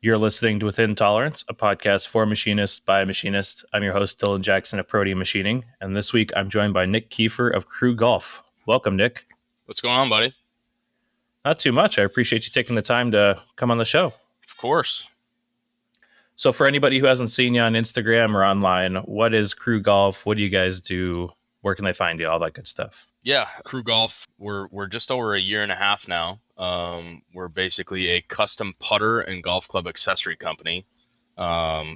You're listening to Within Tolerance, a podcast for machinists by a machinist. I'm your host, Dylan Jackson of Protean Machining, and this week I'm joined by Nick Kiefer of Krew Golf. Welcome, Nick. What's going on, buddy? Not too much. I appreciate you taking the time to come on the show. Of course. So for anybody who hasn't seen you on Instagram or online, what is Krew Golf? What do you guys do? Where can they find you? All that good stuff. Yeah, Krew Golf, we're just over a year and a half now. We're basically a custom putter and golf club accessory company.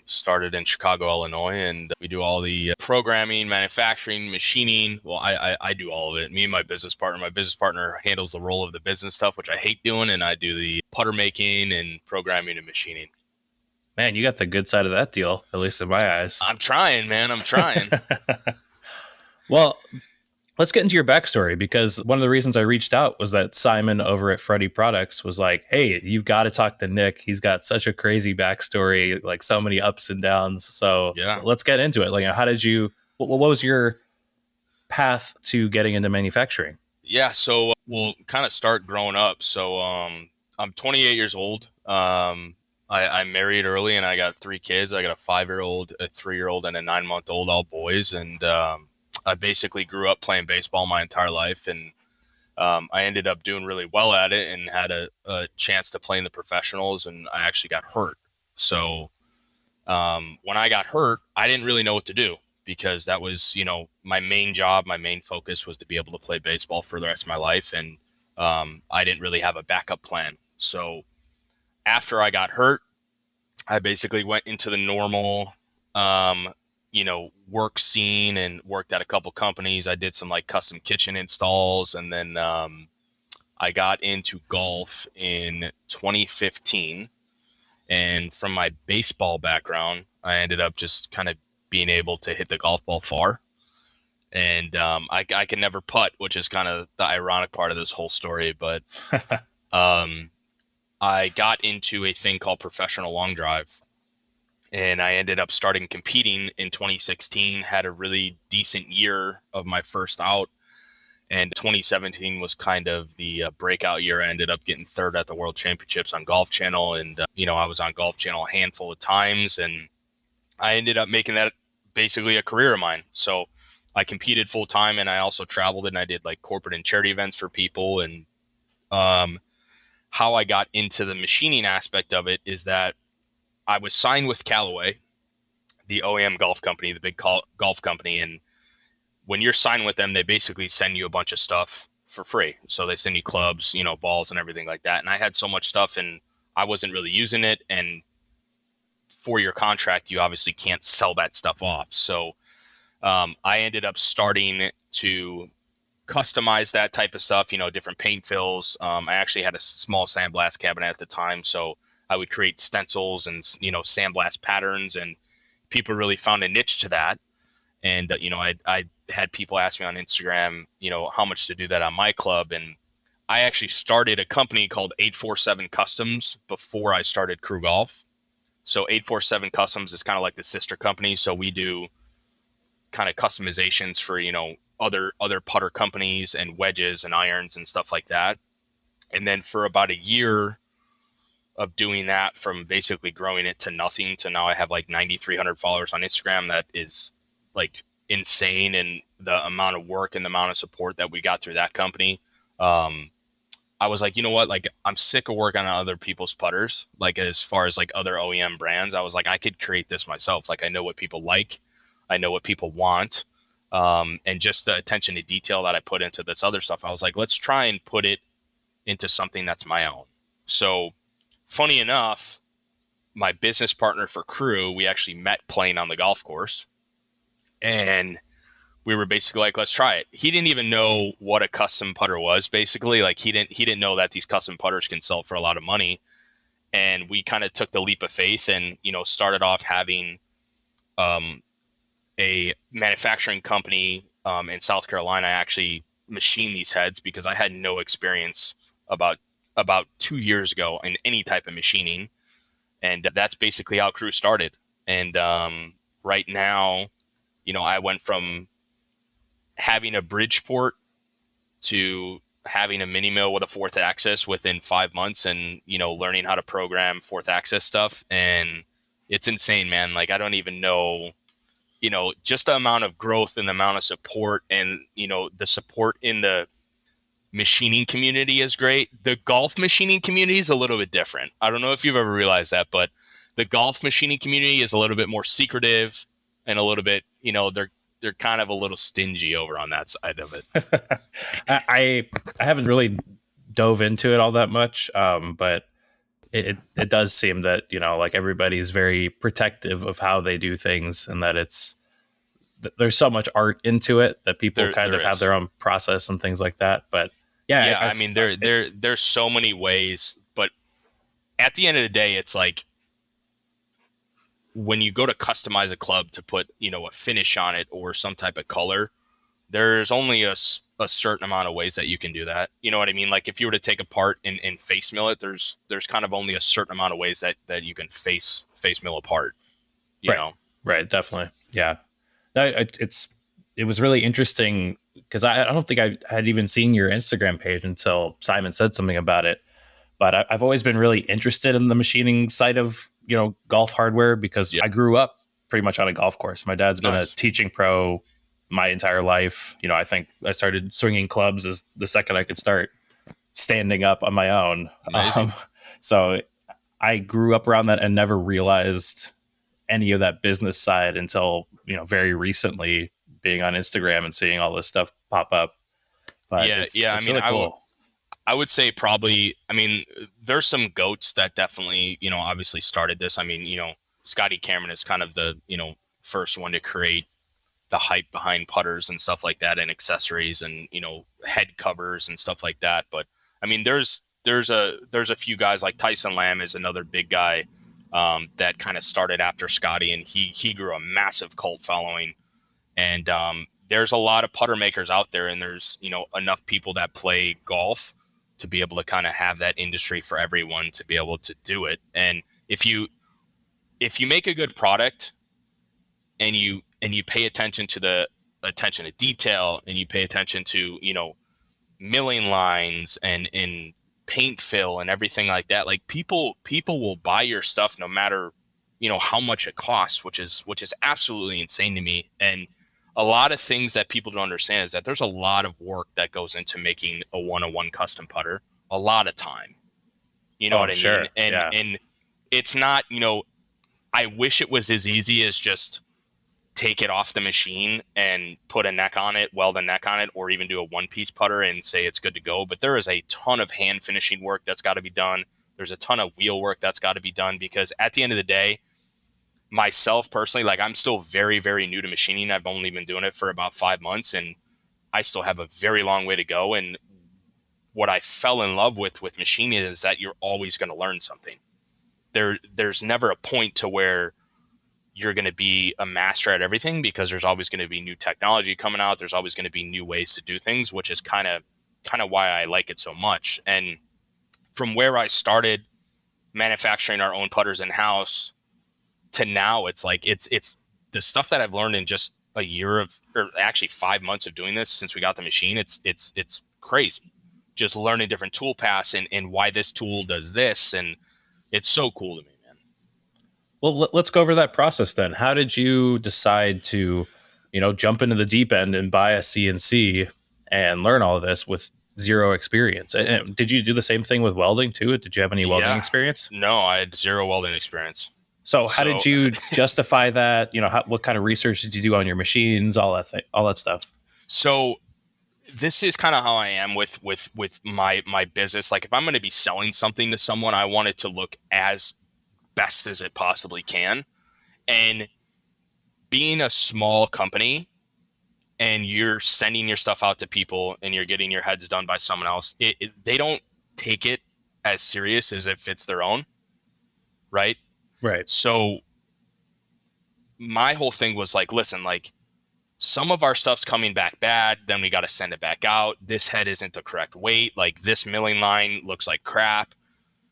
Started in Chicago, Illinois, and we do all the programming, manufacturing, machining. Well, I do all of it. Me and my business partner handles the role of the business stuff, which I hate doing, and I do the putter making and programming and machining. Man, you got the good side of that deal, at least in my eyes. I'm trying, man. I'm trying. Well, let's get into your backstory, because one of the reasons I reached out was that Simon over at Freddy Products was like, hey, you've got to talk to Nick. He's got such a crazy backstory, like so many ups and downs. So yeah, let's get into it. Like, what was your path to getting into manufacturing? Yeah, so we'll kind of start growing up. So I'm 28 years old. I married early and I got 3 kids. I got a 5-year-old, a 3-year-old, and a 9-month-old, all boys. And I basically grew up playing baseball my entire life, and I ended up doing really well at it and had a chance to play in the professionals, and I actually got hurt. So when I got hurt, I didn't really know what to do, because that was, my main job. My main focus was to be able to play baseball for the rest of my life, and I didn't really have a backup plan. So after I got hurt, I basically went into the normal work scene and worked at a couple companies. I did some like custom kitchen installs, and then I got into golf in 2015. And from my baseball background, I ended up just kind of being able to hit the golf ball far. And I can never putt, which is kind of the ironic part of this whole story. But I got into a thing called professional long drive. And I ended up starting competing in 2016, had a really decent year of my first out. And 2017 was kind of the breakout year. I ended up getting 3rd at the World Championships on Golf Channel. And, I was on Golf Channel a handful of times. And I ended up making that basically a career of mine. So I competed full time, and I also traveled, and I did like corporate and charity events for people. And how I got into the machining aspect of it is that I was signed with Callaway, the OEM golf company, the big golf company. And when you're signed with them, they basically send you a bunch of stuff for free. So they send you clubs, balls and everything like that. And I had so much stuff and I wasn't really using it. And for your contract, you obviously can't sell that stuff off. So I ended up starting to customize that type of stuff, different paint fills. I actually had a small sandblast cabinet at the time. So I would create stencils and, sandblast patterns, and people really found a niche to that. And, I had people ask me on Instagram, how much to do that on my club. And I actually started a company called 847 Customs before I started Krew Golf. So 847 Customs is kind of like the sister company. So we do kind of customizations for, other putter companies and wedges and irons and stuff like that. And then for about a year of doing that, from basically growing it to nothing to now I have like 9,300 followers on Instagram. That is like insane. And the amount of work and the amount of support that we got through that company. I was like, you know what? Like, I'm sick of working on other people's putters. Like, as far as like other OEM brands, I was like, I could create this myself. Like, I know what people like. I know what people want. And just the attention to detail that I put into this other stuff, I was like, let's try and put it into something that's my own. So funny enough, my business partner for Krew, we actually met playing on the golf course, and we were basically like, let's try it. He didn't even know what a custom putter was. Basically, like he didn't know that these custom putters can sell for a lot of money. And we kind of took the leap of faith and, started off having a manufacturing company in South Carolina actually machine these heads, because I had no experience about 2 years ago in any type of machining. And that's basically how Krew started. And right now, I went from having a Bridgeport to having a mini mill with a fourth axis within 5 months, and learning how to program fourth axis stuff. And it's insane, man. Like, I don't even know, just the amount of growth and the amount of support, and the support in the machining community is great. The golf machining community is a little bit different. I don't know if you've ever realized that, but the golf machining community is a little bit more secretive, and a little bit, they're kind of a little stingy over on that side of it. I haven't really dove into it all that much, but it does seem that like everybody's very protective of how they do things, and that there's so much art into it that people kind of There have is. their own process and things like that. But yeah, Yeah, I mean, there's so many ways, but at the end of the day, it's like when you go to customize a club to put, a finish on it or some type of color, there's only a certain amount of ways that you can do that. You know what I mean? Like, if you were to take apart and face mill it, there's kind of only a certain amount of ways that you can face mill apart, you right, know? right, definitely, yeah. It was really interesting because I don't think I had even seen your Instagram page until Simon said something about it. But I've always been really interested in the machining side of golf hardware because Yeah. I grew up pretty much on a golf course. My dad's been a Nice. teaching pro my entire life. I think I started swinging clubs as the second I could start standing up on my own. Amazing. So I grew up around that and never realized any of that business side until very recently, being on Instagram and seeing all this stuff pop up. But Yeah. it's Yeah. I it's mean, really cool. I would say probably, I mean, there's some goats that definitely, obviously started this. I mean, Scotty Cameron is kind of the, first one to create the hype behind putters and stuff like that, and accessories, and, head covers and stuff like that. But I mean, there's a few guys like Tyson Lamb is another big guy that kind of started after Scotty, and he grew a massive cult following. And there's a lot of putter makers out there, and there's enough people that play golf to be able to kind of have that industry for everyone to be able to do it. And if you make a good product, and you pay attention to the attention to detail, and you pay attention to milling lines and paint fill and everything like that, like people will buy your stuff no matter how much it costs, which is absolutely insane to me. And a lot of things that people don't understand is that there's a lot of work that goes into making a one-on-one custom putter, a lot of time, you know Oh, what I'm I mean? sure. and Yeah. and it's not, I wish it was as easy as just take it off the machine and put a neck on it, weld a neck on it, or even do a one-piece putter and say it's good to go. But there is a ton of hand finishing work that's got to be done. There's a ton of wheel work that's got to be done, because at the end of the day, myself personally, like, I'm still very, very new to machining. I've only been doing it for about 5 months, and I still have a very long way to go. And what I fell in love with machining is that you're always going to learn something. There's never a point to where you're going to be a master at everything, because there's always going to be new technology coming out. There's always going to be new ways to do things, which is kind of why I like it so much. And from where I started manufacturing our own putters in house to now, it's like, it's the stuff that I've learned in just a year of, or actually 5 months of doing this since we got the machine. It's crazy. Just learning different tool paths and why this tool does this. And it's so cool to me, man. Well, let's go over that process then. How did you decide to, jump into the deep end and buy a CNC and learn all of this with zero experience? And did you do the same thing with welding too? Did you have any welding Yeah. experience? No, I had zero welding experience. So how did So you justify that? What kind of research did you do on your machines? All that stuff. so this is kind of how I am with my business. Like, if I'm going to be selling something to someone, I want it to look as best as it possibly can. And being a small company, and you're sending your stuff out to people, and you're getting your heads done by someone else, they don't take it as serious as if it's their own, right? Right. So my whole thing was like, listen, like, some of our stuff's coming back bad, then we got to send it back out. This head isn't the correct weight. Like, this milling line looks like crap.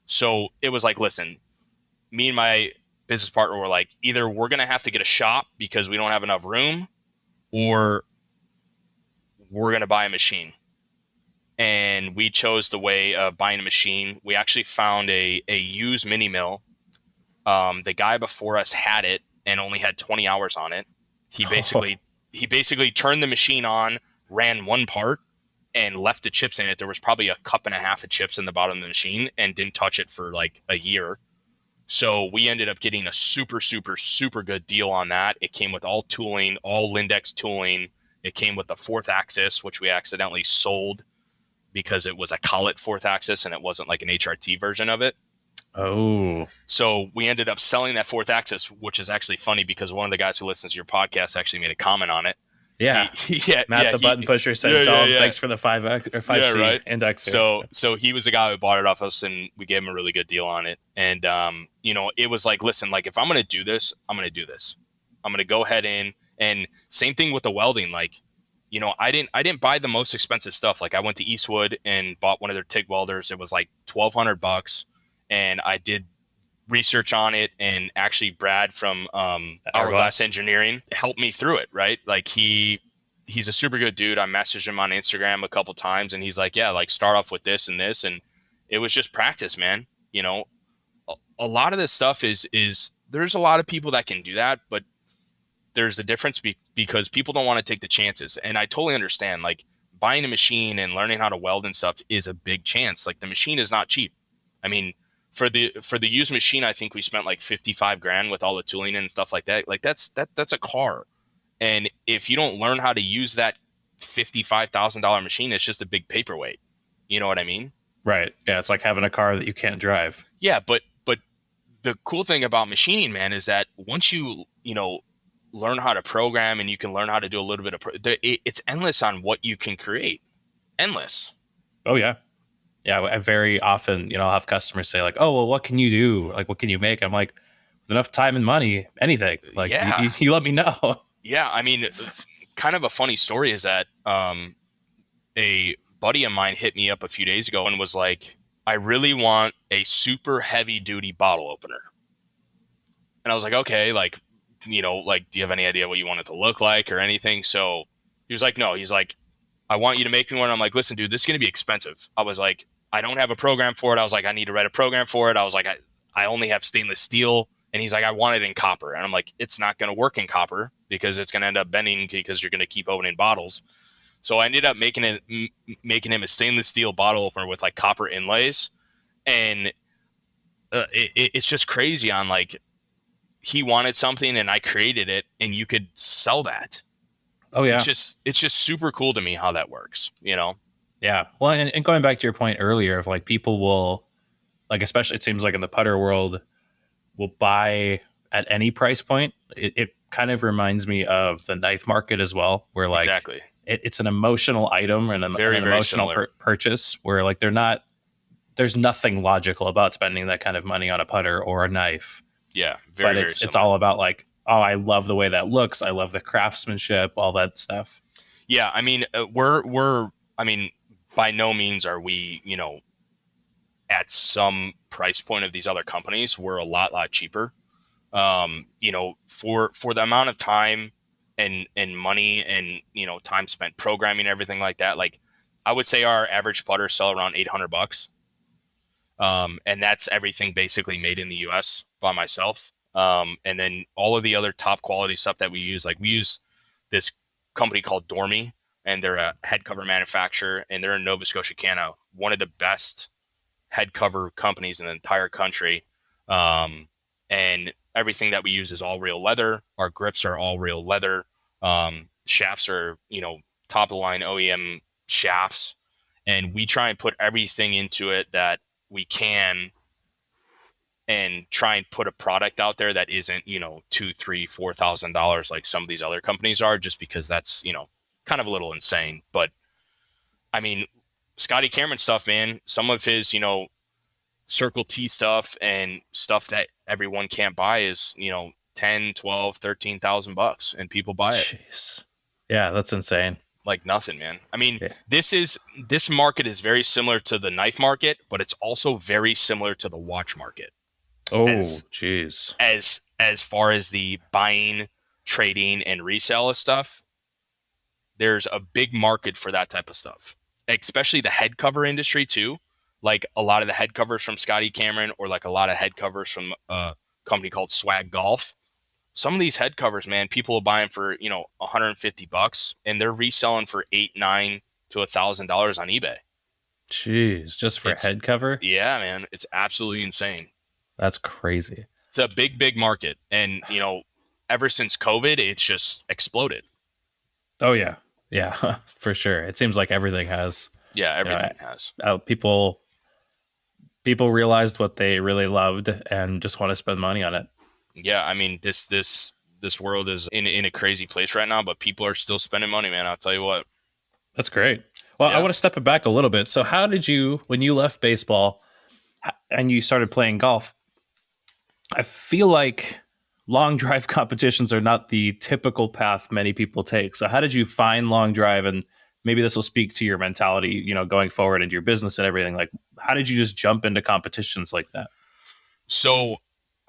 So it was like, listen, me and my business partner were like, either we're going to have to get a shop because we don't have enough room, or we're going to buy a machine. and we chose the way of buying a machine. We actually found a used mini mill. The guy before us had it and only had 20 hours on it. He basically he basically turned the machine on, ran one part, and left the chips in it. There was probably a cup and a half of chips in the bottom of the machine and didn't touch it for like a year. So we ended up getting a super, super, super good deal on that. It came with all tooling, all Lindex tooling. It came with the fourth axis, which we accidentally sold because it was a collet fourth axis and it wasn't like an HRT version of it. Oh, So we ended up selling that fourth axis, which is actually funny because one of the guys who listens to your podcast actually made a comment on it. yeah. Yeah, Matt, the button pusher, said, "Tell him thanks for the 5X or 5C right. indexer." So he was the guy who bought it off us, and we gave him a really good deal on it. And it was like, listen, like if I'm gonna do this, I'm gonna do this. I'm gonna go ahead in, and same thing with the welding. Like, I didn't buy the most expensive stuff. Like I went to Eastwood and bought one of their TIG welders. It was like $1,200, and I did research on it, and actually Brad from Hourglass Engineering helped me through it, right? Like he's a super good dude. I messaged him on Instagram a couple times, and he's like, yeah, like start off with this and this, and it was just practice, man. A lot of this stuff is there's a lot of people that can do that, but there's a difference because people don't want to take the chances, and I totally understand. Like buying a machine and learning how to weld and stuff is a big chance. Like the machine is not cheap. I mean, for the used machine, I think we spent like 55 grand with all the tooling and stuff like that. Like that's a car. And if you don't learn how to use that $55,000 machine, it's just a big paperweight. You know what I mean? Right. Yeah. It's like having a car that you can't drive. Yeah. But the cool thing about machining, man, is that once you learn how to program and you can learn how to do a little bit of, it's endless on what you can create. Endless. Oh, yeah. Yeah, I very often, I'll have customers say like, "Oh, well, what can you do? Like, what can you make?" I'm like, with enough time and money, anything. Like, Yeah. you let me know. Yeah. I mean, kind of a funny story is that a buddy of mine hit me up a few days ago and was like, I really want a super heavy duty bottle opener. And I was like, okay, like, do you have any idea what you want it to look like or anything? So he was like, no, he's like, I want you to make me one. I'm like, listen, dude, this is going to be expensive. I was like, I don't have a program for it. I was like, I need to write a program for it. I was like, I only have stainless steel. And he's like, I want it in copper. And I'm like, it's not going to work in copper because it's going to end up bending because you're going to keep opening bottles. So I ended up making him a stainless steel bottle opener with like copper inlays. And it's just crazy on like, he wanted something and I created it and you could sell that. Oh, yeah. It's just super cool to me how that works, Yeah. Well, and going back to your point earlier of like people will, like, especially it seems like in the putter world, will buy at any price point. It kind of reminds me of the knife market as well, where like exactly it's an emotional item and an emotional purchase where like there's nothing logical about spending that kind of money on a putter or a knife. Yeah. But it's all about like, oh, I love the way that looks. I love the craftsmanship, all that stuff. Yeah. I mean, we're by no means are we, at some price point of these other companies. We're a lot cheaper. For the amount of time and money and, time spent programming, everything like that. Like I would say our average putters sell around $800. And that's everything basically made in the US by myself. And then all of the other top quality stuff that we use, like we use this company called Dormy, and they're a head cover manufacturer, and they're in Nova Scotia, Canada, one of the best head cover companies in the entire country. And everything that we use is all real leather. Our grips are all real leather. Shafts are, top of the line OEM shafts. And we try and put everything into it that we can and try and put a product out there that isn't, $2,000, $3,000, $4,000 like some of these other companies are, just because that's, kind of a little insane. But I mean, Scotty Cameron stuff, man, some of his, Circle T stuff and stuff that everyone can't buy is, 10, 12, $13,000 and people buy it. Jeez. Yeah, that's insane. Like nothing, man. I mean, this market is very similar to the knife market, but it's also very similar to the watch market. Oh, jeez. As far as the buying, trading, and resale of stuff, there's a big market for that type of stuff. especially the head cover industry too. Like a lot of the head covers from Scotty Cameron, or like a lot of head covers from a company called Swag Golf. Some of these head covers, man, people will buy them for, $150, and they're reselling for $8, $9 to $1,000 on eBay. Jeez, just for a It's head cover? Yeah, man, it's absolutely insane. That's crazy. It's a big, big market, and ever since COVID, it's just exploded. Oh yeah. Yeah, for sure. It seems like everything has, Yeah, you know, everything has. people realized what they really loved and just want to spend money on it. Yeah, I mean, this world is in a crazy place right now, but people are still spending money, man. I'll tell you what. That's great. Well, I Yeah. want to step it back a little bit. So how did you, when you left baseball and you started playing golf, I feel like long drive competitions are not the typical path many people take. So how did you find long drive? And maybe this will speak to your mentality, going forward into your business and everything. Like, how did you just jump into competitions like that? So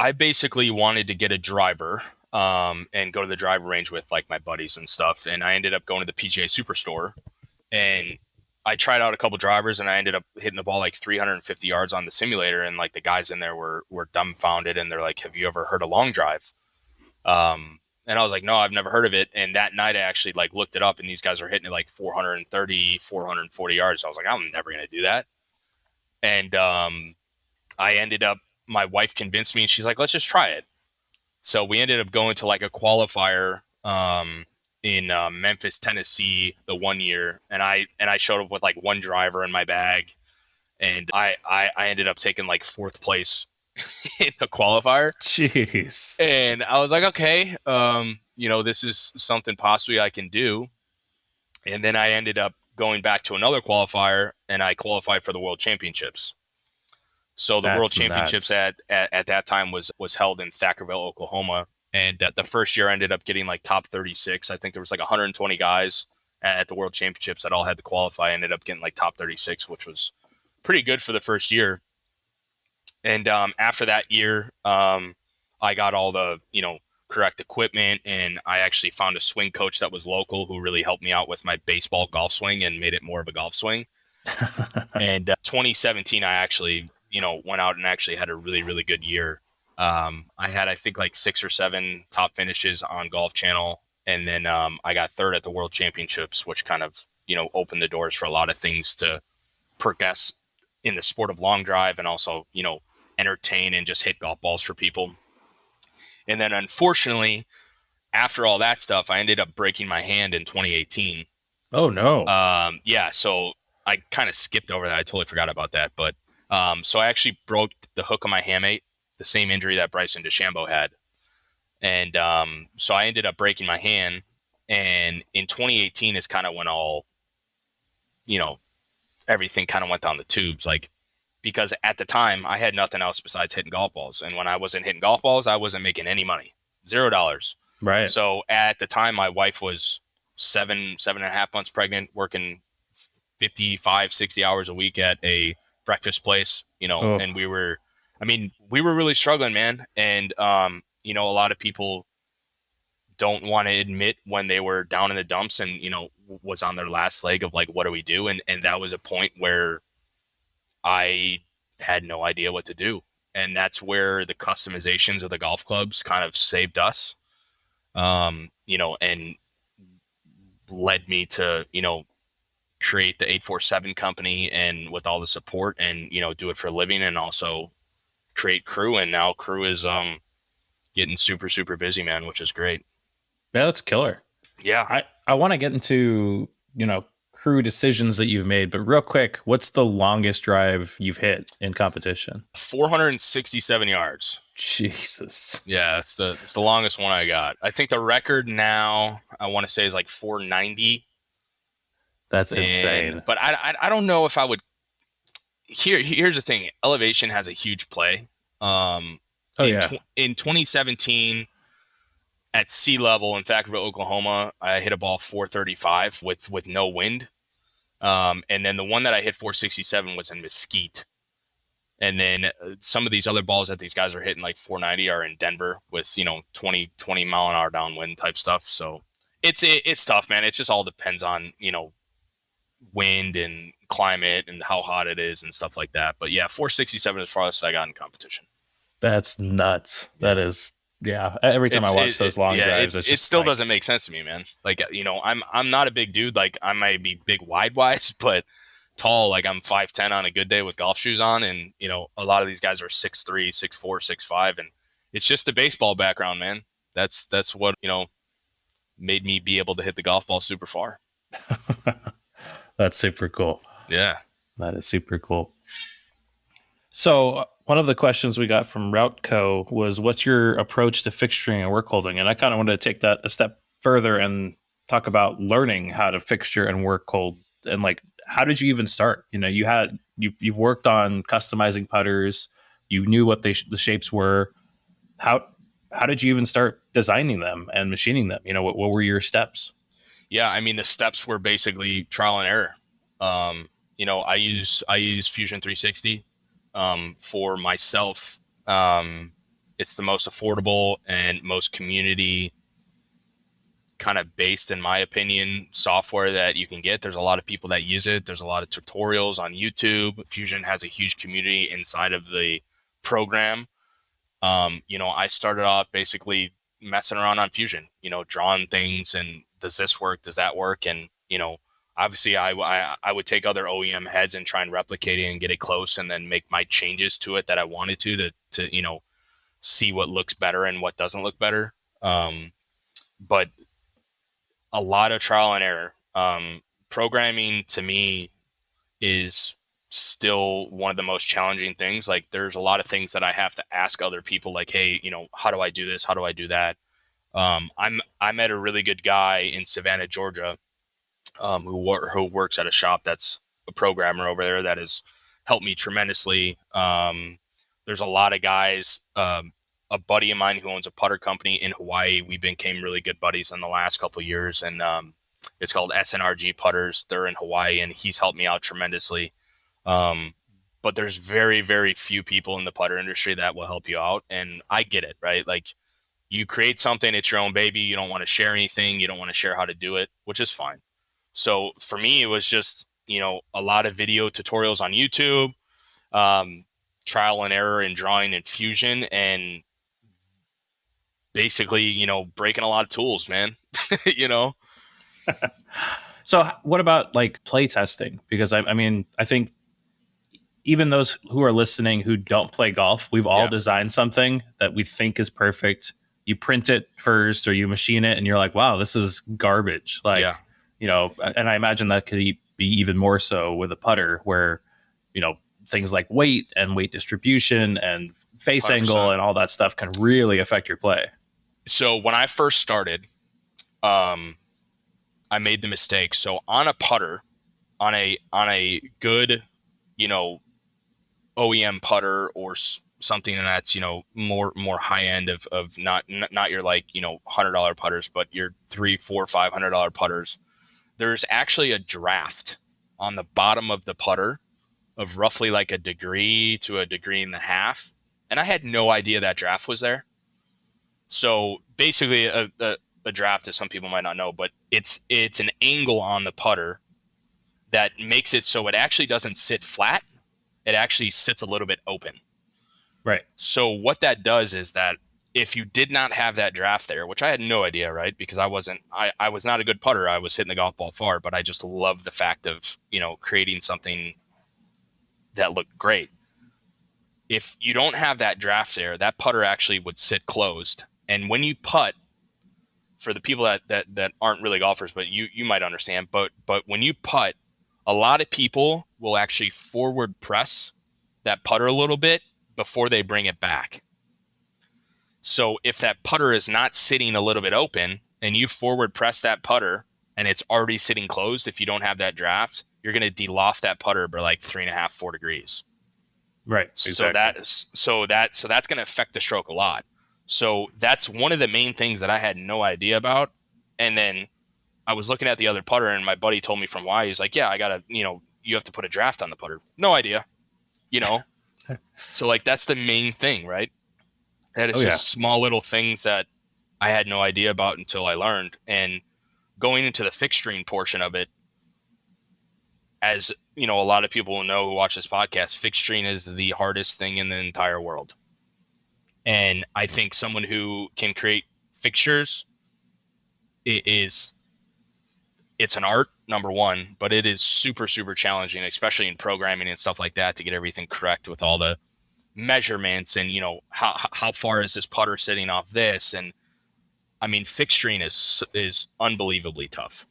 I basically wanted to get a driver, and go to the driver range with like my buddies and stuff. And I ended up going to the PGA Superstore, and I tried out a couple drivers, and I ended up hitting the ball like 350 yards on the simulator. And like the guys in there were dumbfounded, and they're like, "Have you ever heard of long drive?" And I was like, "No, I've never heard of it." And that night I actually like looked it up, and these guys are hitting it like 430, 440 yards. So I was like, "I'm never going to do that." And I ended up, my wife convinced me, and she's like, "Let's just try it." So we ended up going to like a qualifier in Memphis, Tennessee, the one year, and I showed up with like one driver in my bag, and I ended up taking like fourth place in the qualifier. Jeez. And I was like, okay, this is something possibly I can do. And then I ended up going back to another qualifier, and I qualified for the World Championships. So the World That's Championships nuts. at that time was held in Thackerville, Oklahoma. And the first year I ended up getting like top 36. I think there was like 120 guys at the World Championships that all had to qualify. I ended up getting like top 36, which was pretty good for the first year. And after that year, I got all the, correct equipment, and I actually found a swing coach that was local who really helped me out with my baseball golf swing and made it more of a golf swing. And 2017, I actually, went out and actually had a really, really good year. I had, I think, like 6 or 7 top finishes on Golf Channel. And then I got third at the World Championships, which kind of, opened the doors for a lot of things to progress in the sport of long drive, and also, entertain and just hit golf balls for people. And then unfortunately, after all that stuff, I ended up breaking my hand in 2018. Oh no. Yeah, so I kind of skipped over that. I totally forgot about that. But so I actually broke the hook of my hamate, the same injury that Bryson DeChambeau had. And so I ended up breaking my hand. And in 2018 is kind of when all, everything kind of went down the tubes. Like, because at the time I had nothing else besides hitting golf balls. And when I wasn't hitting golf balls, I wasn't making any money, $0. Right. So at the time, my wife was 7.5 months pregnant, working 55, 60 hours a week at a breakfast place, Oh, and we were really struggling, man. And, a lot of people don't want to admit when they were down in the dumps and, was on their last leg of like, what do we do? And that was a point where I had no idea what to do. And that's where the customizations of the golf clubs kind of saved us, and led me to, create the 847 company, and with all the support, and, do it for a living, and also create Krew. And now Krew is getting super, super busy, man, which is great. yeah, that's killer. Yeah. I want to get into, crew decisions that you've made, but real quick, what's the longest drive you've hit in competition? 467 yards. Jesus. Yeah, it's the longest one I got. I think the record now, I want to say, is like 490. That's insane. But I don't know if I would. Here's the thing: elevation has a huge play. Oh yeah. In 2017, at sea level in Thackerville, Oklahoma, I hit a ball 435 with no wind. And then the one that I hit 467 was in Mesquite. And then some of these other balls that these guys are hitting like 490 are in Denver with 20 mile an hour downwind type stuff. So it's tough, man. It just all depends on wind and climate and how hot it is and stuff like that. But yeah, 467 is the farthest I got in competition. That's nuts. Yeah. That is, yeah. Every time I watch those long Yeah, drives, it's it just still like, doesn't make sense to me, man. Like, I'm not a big dude. Like, I might be big wide wise, but tall. Like, I'm 5'10" on a good day with golf shoes on, and a lot of these guys are 6'3", 6'4", 6'5", and it's just the baseball background, man. That's what made me be able to hit the golf ball super far. that's super cool. Yeah. That is super cool. So one of the questions we got from RouteCo was, what's your approach to fixturing and work holding? And I kind of wanted to take that a step further and talk about learning how to fixture and work hold. And like, how did you even start? You've worked on customizing putters. You knew what the shapes were. How did you even start designing them and machining them? What were your steps? Yeah, I mean the steps were basically trial and error. I use Fusion 360 for myself. It's the most affordable and most community kind of based, in my opinion, software that you can get. There's a lot of people that use it. There's a lot of tutorials on YouTube. Fusion has a huge community inside of the program. I started off basically messing around on Fusion, drawing things and does this work? Does that work? And, obviously I would take other OEM heads and try and replicate it and get it close and then make my changes to it that I wanted to see what looks better and what doesn't look better. But a lot of trial and error. Programming to me is still one of the most challenging things. Like there's a lot of things that I have to ask other people, like, hey, how do I do this? How do I do that? I met a really good guy in Savannah, Georgia, who works at a shop that's a programmer over there that has helped me tremendously. There's a lot of guys. A buddy of mine who owns a putter company in Hawaii. We became really good buddies in the last couple of years, and it's called SNRG Putters. They're in Hawaii, and he's helped me out tremendously. But there's very, very few people in the putter industry that will help you out, and I get it, right? Like you create something, it's your own baby. You don't want to share anything. You don't want to share how to do it, which is fine. So for me, it was just a lot of video tutorials on YouTube, trial and error in drawing and Fusion, and basically, breaking a lot of tools, man. So what about like play testing? Because I mean, I think even those who are listening who don't play golf, we've all Yeah. designed something that we think is perfect. You print it first or you machine it and you're like, wow, this is garbage. Like, Yeah. And I imagine that could be even more so with a putter where, things like weight and weight distribution and face 100%. angle and all that stuff can really affect your play. So when I first started, I made the mistake. So on a putter, on a good, OEM putter or something that's more high end of not your like $100 putters, but your $300, $400, $500 putters. There's actually a draft on the bottom of the putter of roughly like a degree to a degree and a half, and I had no idea that draft was there. So basically, a draft, as some people might not know, but it's an angle on the putter that makes it so it actually doesn't sit flat. It actually sits a little bit open. Right. So what that does is that if you did not have that draft there, which I had no idea, right? Because I was not a good putter. I was hitting the golf ball far, but I just love the fact of, creating something that looked great. If you don't have that draft there, that putter actually would sit closed. And when you putt, for the people that aren't really golfers, but you might understand, but when you putt, a lot of people will actually forward press that putter a little bit before they bring it back. So if that putter is not sitting a little bit open and you forward press that putter and it's already sitting closed, if you don't have that draft, you're going to de-loft that putter by like 3.5, 4 degrees. Right. Exactly. So that's going to affect the stroke a lot. So that's one of the main things that I had no idea about. And then I was looking at the other putter and my buddy told me from why. He's like, yeah, I got to, you have to put a draft on the putter. No idea, So like, that's the main thing, right? And it's just small little things that I had no idea about until I learned. And going into the fixturing portion of it, as you know, a lot of people will know who watch this podcast, fixturing is the hardest thing in the entire world. And I think someone who can create fixtures is it's an art, number one, but it is super, super challenging, especially in programming and stuff like that, to get everything correct with all the measurements and, you know, how far is this putter sitting off this? And I mean, fixturing is unbelievably tough.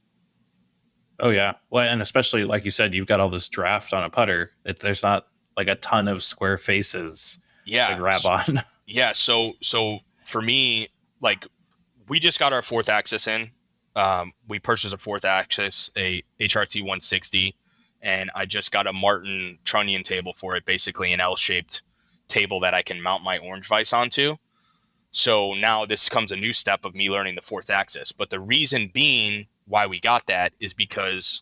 Oh yeah. Well, and especially like you said, you've got all this draft on a putter. There's not like a ton of square faces to Yeah. grab on. Yeah. So for me, like, we just got our fourth axis in. We purchased a fourth axis, a HRT 160, and I just got a Martin trunnion table for it, basically an L-shaped table that I can mount my orange vise onto. So now this comes a new step of me learning the fourth axis. But the reason being why we got that is because,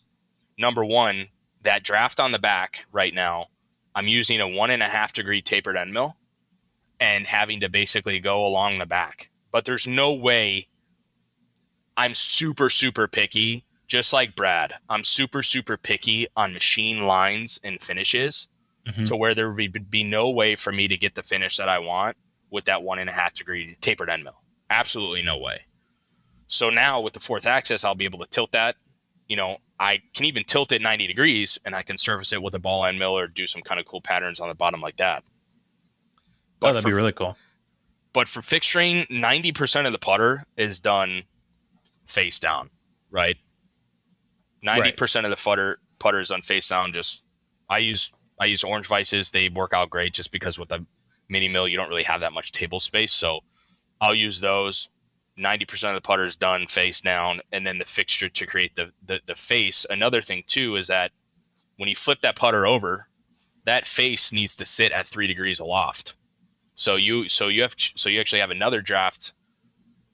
number one, that draft on the back right now, I'm using a 1.5 degree tapered end mill and having to basically go along the back. But there's no way. I'm super, super picky, just like Brad. I'm super, super picky on machine lines and finishes Mhm. to where there would be no way for me to get the finish that I want with that 1.5 degree tapered end mill. Absolutely no way. So now with the fourth axis, I'll be able to tilt that. You know, I can even tilt it 90 degrees and I can surface it with a ball end mill or do some kind of cool patterns on the bottom like that. Oh, But that'd be really cool. for fixturing, 90% of the putter is done face down, right? Right. 90% of the putters on face down. Just I use orange vices. They work out great just because with the mini mill you don't really have that much table space. So I'll use those. 90% of the putters done face down, and then the fixture to create the face. Another thing too is that when you flip that putter over, that face needs to sit at 3 degrees aloft. So you actually have another draft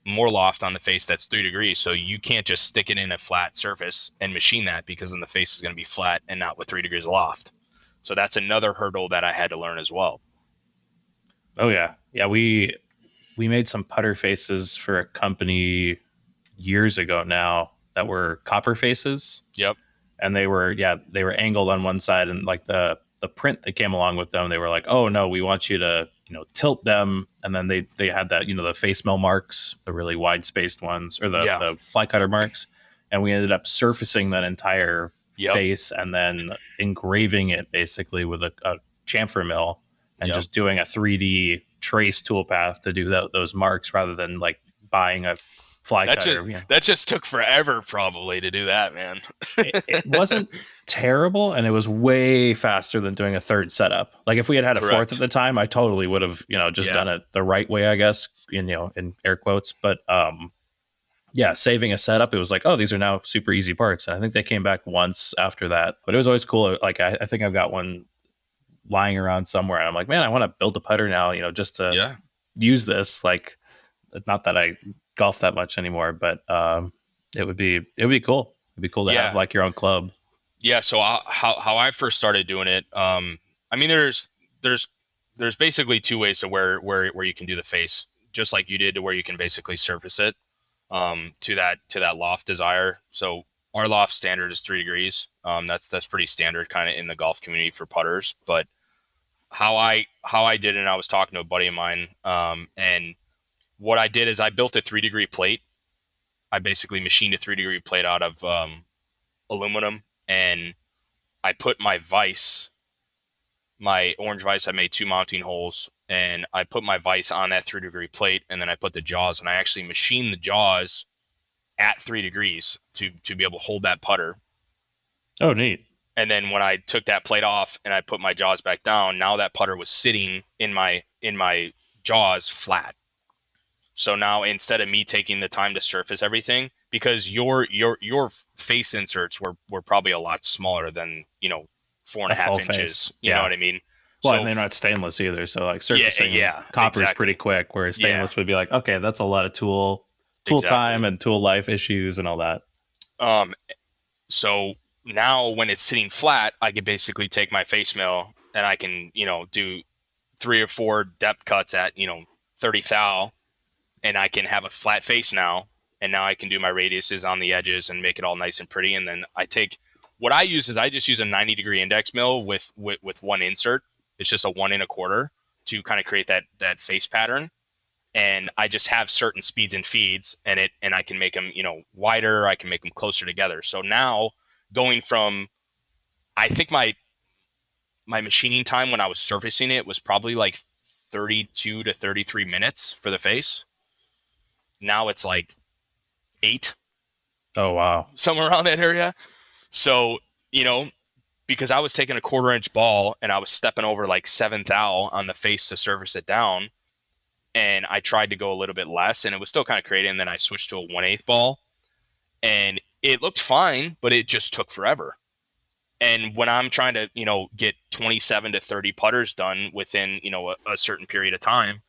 more loft on the face that's 3 degrees. So you can't just stick it in a flat surface and machine that, because then the face is going to be flat and not with 3 degrees loft. So that's another hurdle that I had to learn as well. Oh yeah. Yeah, we made some putter faces for a company years ago now that were copper faces. Yep. And they were angled on one side, and like the print that came along with them, they were like, oh no, we want you to, you know, tilt them. And then they had that, you know, the face mill marks, the really wide spaced ones, or Yeah. the fly cutter marks. And we ended up surfacing that entire Yep. face and then engraving it basically with a chamfer mill, and Yep. just doing a 3D trace toolpath to do those marks, rather than like buying a fly cutter. That just took forever probably to do that, man. It wasn't terrible, and it was way faster than doing a third setup. Like if we had a Correct. fourth at the time, I totally would have, you know, just done it the right way, I guess, you know, in air quotes. But yeah, saving a setup, it was like, oh, these are now super easy parts. And I think they came back once after that, but it was always cool. Like I think I've got one lying around somewhere, and I'm like, man, I want to build a putter now, you know, just to use this. Like, not that I golf that much anymore, but it would be cool. It'd be cool to have like your own club. Yeah. So how I first started doing it, I mean, there's basically two ways to where you can do the face, just like you did, to where you can basically surface it to that loft desire. So our loft standard is 3 degrees. That's pretty standard kind of in the golf community for putters. But how I did it, and I was talking to a buddy of mine, and what I did is I built a 3 degree plate. I basically machined a 3 degree plate out of aluminum, and I put my orange vise, I made 2 mounting holes, and I put my vise on that 3 degree plate, and then I put the jaws, and I actually machined the jaws at 3 degrees to be able to hold that putter. Oh, neat. And then when I took that plate off and I put my jaws back down, now that putter was sitting in my jaws flat. So now instead of me taking the time to surface everything, because your face inserts were probably a lot smaller than, you know, 4.5 inches. Face. You know what I mean? Well, and they're not stainless either. So like surfacing copper is pretty quick, whereas stainless would be like, okay, that's a lot of tool time and tool life issues and all that. So now when it's sitting flat, I could basically take my face mill and I can, you know, do 3 or 4 depth cuts at, you know, 30 thou, and I can have a flat face now. And now I can do my radiuses on the edges and make it all nice and pretty. And then I take what I use is I just use a 90-degree index mill with one insert. It's just a 1 1/4 to kind of create that face pattern. And I just have certain speeds and feeds, and I can make them, wider. I can make them closer together. So now going from, I think my machining time when I was surfacing it was probably like 32 to 33 minutes for the face. Now it's like 8, Oh wow. somewhere around that area. So, because I was taking a 1/4 inch ball and I was stepping over like 7th thou on the face to surface it down, and I tried to go a little bit less, and it was still kind of creating. And then I switched to a 1/8 ball, and it looked fine, but it just took forever. And when I'm trying to, get 27 to 30 putters done within, a certain period of time,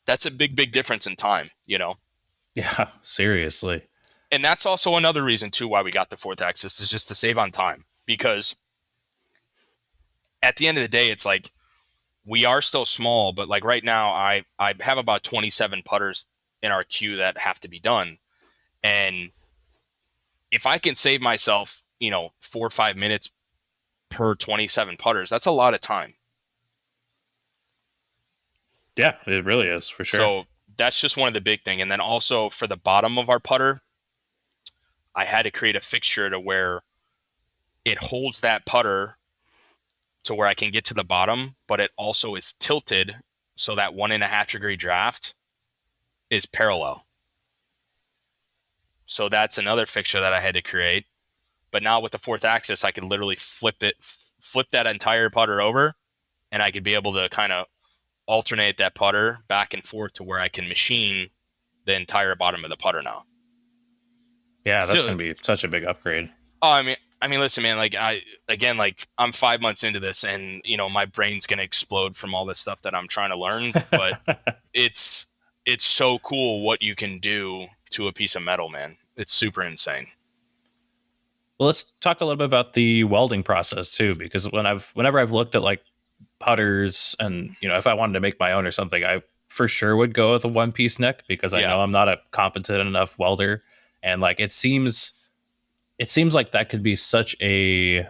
that's a big difference in time. Yeah, seriously. And that's also another reason too why we got the fourth axis, is just to save on time. Because at the end of the day, it's like, we are still small, but like right now, I have about 27 putters in our queue that have to be done. And if I can save myself, 4 or 5 minutes per 27 putters, that's a lot of time. Yeah, it really is for sure. So that's just one of the big thing. And then also for the bottom of our putter, I had to create a fixture to where it holds that putter to where I can get to the bottom, but it also is tilted so that 1.5 degree draft is parallel. So that's another fixture that I had to create. But now with the fourth axis, I could literally flip that entire putter over, and I could be able to kind of alternate that putter back and forth to where I can machine the entire bottom of the putter now. Yeah, that's Still, going to be such a big upgrade. oh, listen, man. Like I'm 5 months into this, and my brain's gonna explode from all this stuff that I'm trying to learn. But it's so cool what you can do to a piece of metal, man. It's super insane. Well, let's talk a little bit about the welding process too, because whenever I've looked at like putters, and if I wanted to make my own or something, I for sure would go with a one piece neck, because I Yeah. know I'm not a competent enough welder, and like it seems like that could be such a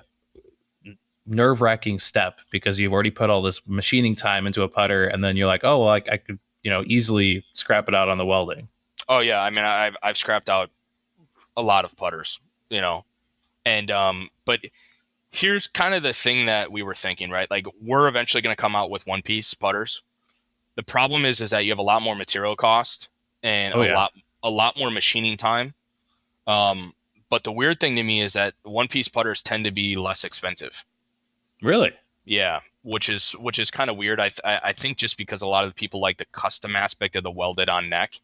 nerve wracking step, because you've already put all this machining time into a putter, and then you're like, oh, well, I could easily scrap it out on the welding. Oh yeah. I've scrapped out a lot of putters, and but here's kind of the thing that we were thinking, right? Like, we're eventually going to come out with one piece putters. The problem is that you have a lot more material cost and Oh yeah, a lot more machining time. Um, but the weird thing to me is that one piece putters tend to be less expensive. really? Yeah, which is kind of weird. I think just because a lot of people like the custom aspect of the welded on neck,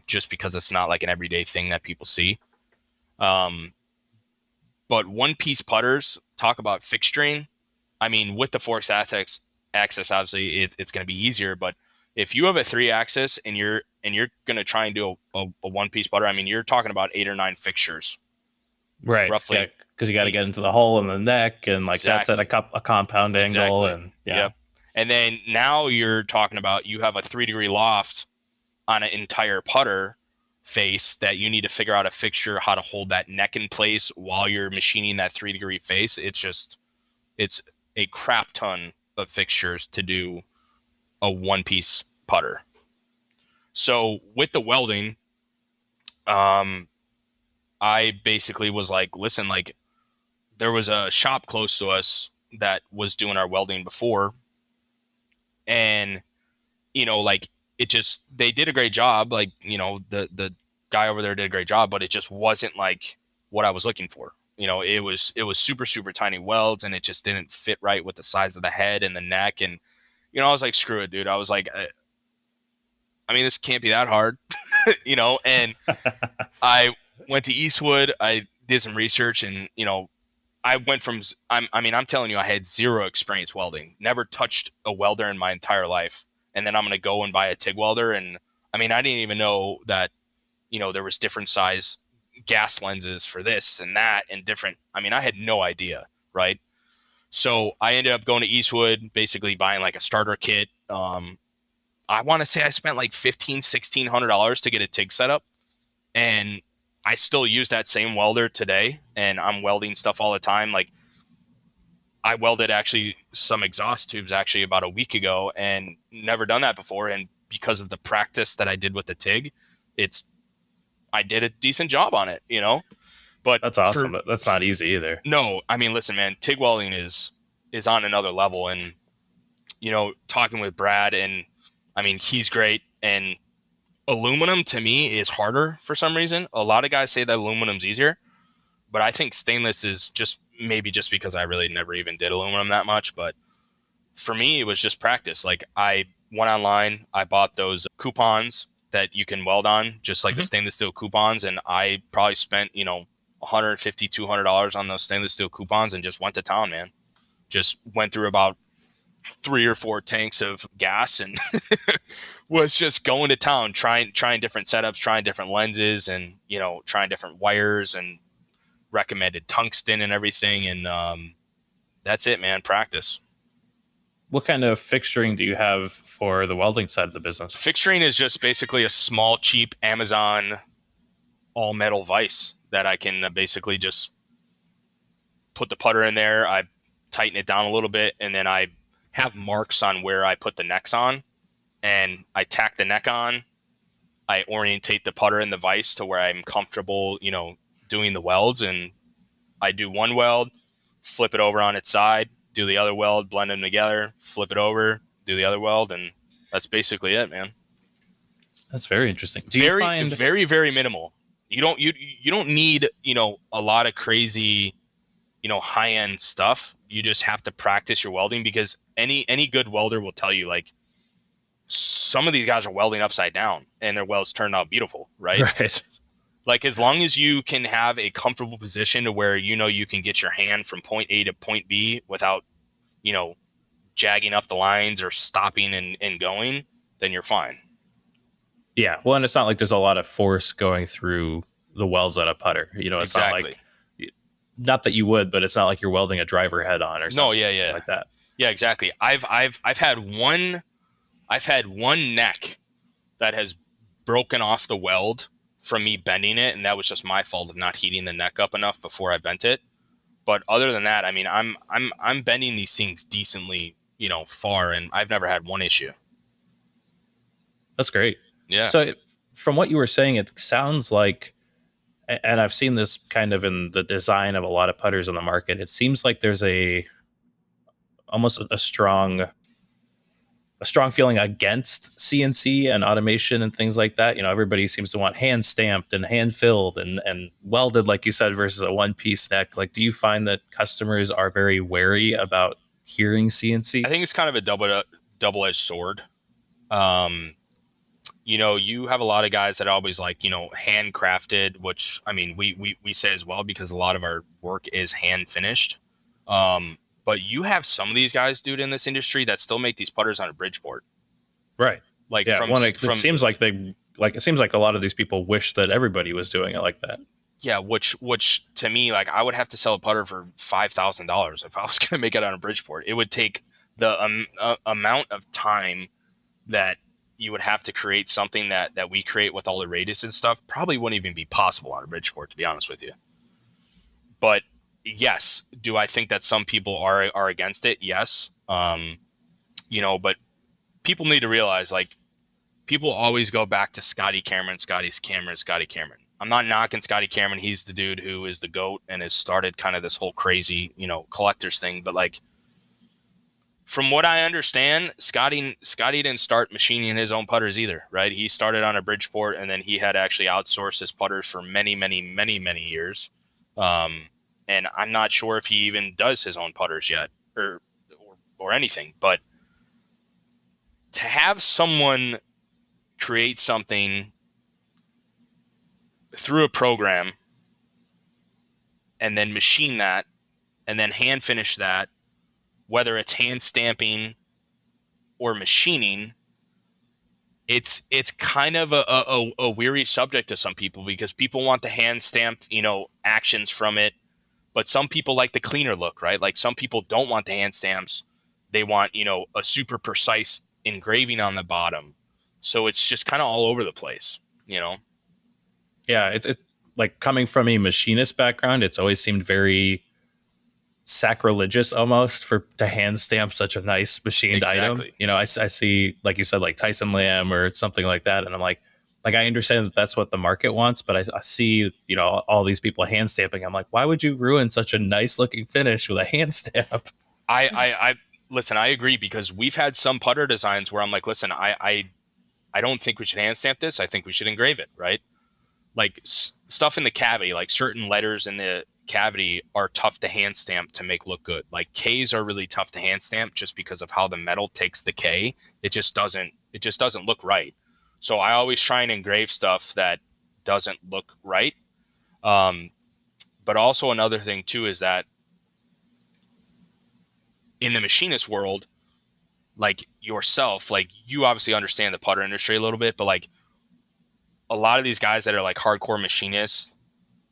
just because it's not like an everyday thing that people see. Um, but one piece putters, talk about fixturing. With the fourth axis, obviously it's going to be easier. But if you have a 3-axis and you're going to try and do a one piece putter, you're talking about 8 or 9 fixtures, Right. Yeah, roughly. because you got to Eight. get into the hole in the neck, and like that's at Exactly. a compound angle, Exactly. and yeah. Yep. And then now you're talking about, you have a 3-degree loft on an entire putter face that you need to figure out a fixture how to hold that neck in place while you're machining that 3-degree face. It's a crap ton of fixtures to do a one piece putter. So with the welding, um, I basically was like, listen, like, there was a shop close to us that was doing our welding before, and like, it just, they did a great job. Like, the guy over there did a great job, but it just wasn't like what I was looking for. It was super, super tiny welds, and it just didn't fit right with the size of the head and the neck. And, I was like, screw it, dude. I was like, this can't be that hard, and I went to Eastwood. I did some research, and, I went from, I'm telling you, I had zero experience welding, never touched a welder in my entire life. And then I'm going to go and buy a TIG welder. And I didn't even know that, there was different size gas lenses for this and that, and different, I had no idea. Right. So I ended up going to Eastwood, basically buying like a starter kit. I want to say I spent like $1,500, $1,600 to get a TIG setup. And I still use that same welder today, and I'm welding stuff all the time. Like I welded actually some exhaust tubes actually about a week ago, and never done that before. And because of the practice that I did with the TIG, it's I did a decent job on it, you know. But That's awesome. That's not easy either. no, I mean, listen, man, TIG welding is on another level, and you know, talking with Brad, and I mean, he's great, and aluminum to me is harder for some reason. A lot of guys say that aluminum's easier, but I think stainless is just maybe just because I really never even did aluminum that much. But for me, it was just practice. Like I went online, I bought those coupons that you can weld on, just like the Mhm. stainless steel coupons. And I probably spent, you know, $150, $200 on those stainless steel coupons and just went to town, man. Just went through about 3 or 4 tanks of gas and was just going to town, trying different setups, trying different lenses, and you know, trying different wires and recommended tungsten and everything. And that's it, man. Practice. What kind of fixturing do you have for the welding side of the business? Fixturing is just basically a small, cheap Amazon all metal vise that I can basically just put the putter in there. I tighten it down a little bit, and then I have marks on where I put the necks on, and I tack the neck on. I orientate the putter in the vise to where I'm comfortable, you know, doing the welds, and I do one weld, flip it over on its side, do the other weld, blend them together, flip it over, do the other weld, and that's basically it, man. That's very interesting. Do you Very, find very, very minimal. You don't need, you know, a lot of crazy, you know, high end stuff. You just have to practice your welding, because any good welder will tell you, like, some of these guys are welding upside down and their welds turned out beautiful, right? right? Like as long as you can have a comfortable position to where you know you can get your hand from point A to point B without, you know, jagging up the lines or stopping and going, then you're fine. Yeah. Well, and it's not like there's a lot of force going through the welds on a putter. You know, it's not like, Exactly. not that you would, but it's not like you're welding a driver head on or No, something yeah, yeah. like that. Yeah, exactly. I've had one neck that has broken off the weld from me bending it, and that was just my fault of not heating the neck up enough before I bent it. But other than that, I mean, I'm bending these things decently, you know, far, and I've never had one issue. That's great. Yeah. So, from what you were saying, it sounds like, and I've seen this kind of in the design of a lot of putters on the market. It seems like there's a almost a strong feeling against CNC and automation and things like that. You know, everybody seems to want hand stamped and hand filled and welded, like you said, versus a one piece neck. Like, do you find that customers are very wary about hearing I CNC? think it's kind of a double-edged sword. Um, you know, you have a lot of guys that are always like, you know, handcrafted, which I mean, we say as well, because a lot of our work is hand finished. But you have some of these guys, dude, in this industry that still make these putters on a Bridgeport. Right. Like Yeah. It from seems like it seems like a lot of these people wish that everybody was doing it like that. yeah, which to me, like I would have to sell a putter for $5,000 if I was going to make it on a Bridgeport. It would take the amount of time that you would have to create something that we create with all the radius and stuff. Probably wouldn't even be possible on a Bridgeport, to be honest with you. But yes, do I think that some people are against it? Yes. You know, but people need to realize, like, people always go back to Scotty Cameron, Scotty Cameron. I'm not knocking Scotty Cameron. He's the dude who is the GOAT and has started kind of this whole crazy, you know, collectors thing. But like, from what I understand, Scotty didn't start machining his own putters either, right? He started on a Bridgeport, and then he had actually outsourced his putters for many, many, many, many years. Um, and I'm not sure if he even does his own putters yet, or anything. But to have someone create something through a program and then machine that and then hand finish that, whether it's hand stamping or machining, it's kind of a weary subject to some people, because people want the hand stamped, you know, actions from it, but some people like the cleaner look, right? Like some people don't want the hand stamps. They want, you know, a super precise engraving on the bottom. So it's just kind of all over the place, you know? Yeah. like coming from a machinist background, it's always seemed very sacrilegious almost for to hand stamp such a nice machined item. Exactly. I see, like you said, like Tyson Lamb or something like that, and I'm like I understand that that's what the market wants, but I see all these people hand stamping. I'm like, why would you ruin such a nice looking finish with a hand stamp? I listen. I agree because we've had some putter designs where I'm like, listen, I don't think we should hand stamp this. I think we should engrave it, right? Like stuff in the cavity, like certain letters in the cavity are tough to hand stamp to make look good. Like K's are really tough to hand stamp just because of how the metal takes the K. It just doesn't look right. So I always try and engrave stuff that doesn't look right. Um, but also another thing too is that in the machinist world, like yourself, like you obviously understand the putter industry a little bit, but like a lot of these guys that are like hardcore machinists,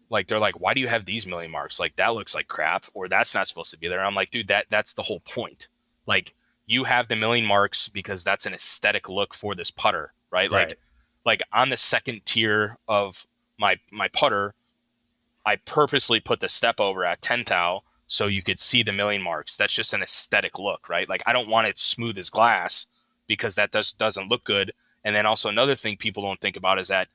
like they're like, why do you have these million marks? Like that looks like crap, or that's not supposed to be there. I'm like, dude, that's the whole point. Like you have the million marks because that's an aesthetic look for this putter, right? Right. Like on the second tier of my putter, I purposely put the step over at 10 thou so you could see the million marks. That's just an aesthetic look, right? Like I don't want it smooth as glass because that doesn't look good. And then also another thing people don't think about is that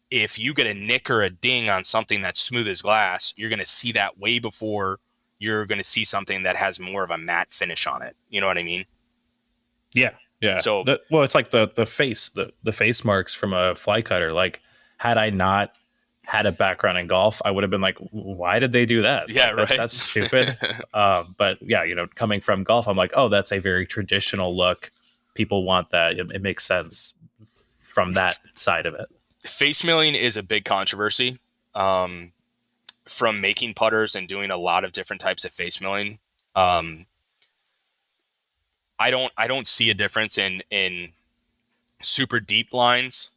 if you get a nick or a ding on something that's smooth as glass, you're going to see that way before you're going to see something that has more of a matte finish on it. You know what I mean? Yeah, yeah. So Well, it's like the face marks from a fly cutter. Like, had I not had a background in golf, I would have been like, why did they do that? yeah, Like right. that's stupid. But yeah, coming from golf, I'm like, oh, that's a very traditional look. People want that. It makes sense from that side of it. Face milling is a big controversy. From making putters and doing a lot of different types of face milling. I don't see a difference in super deep lines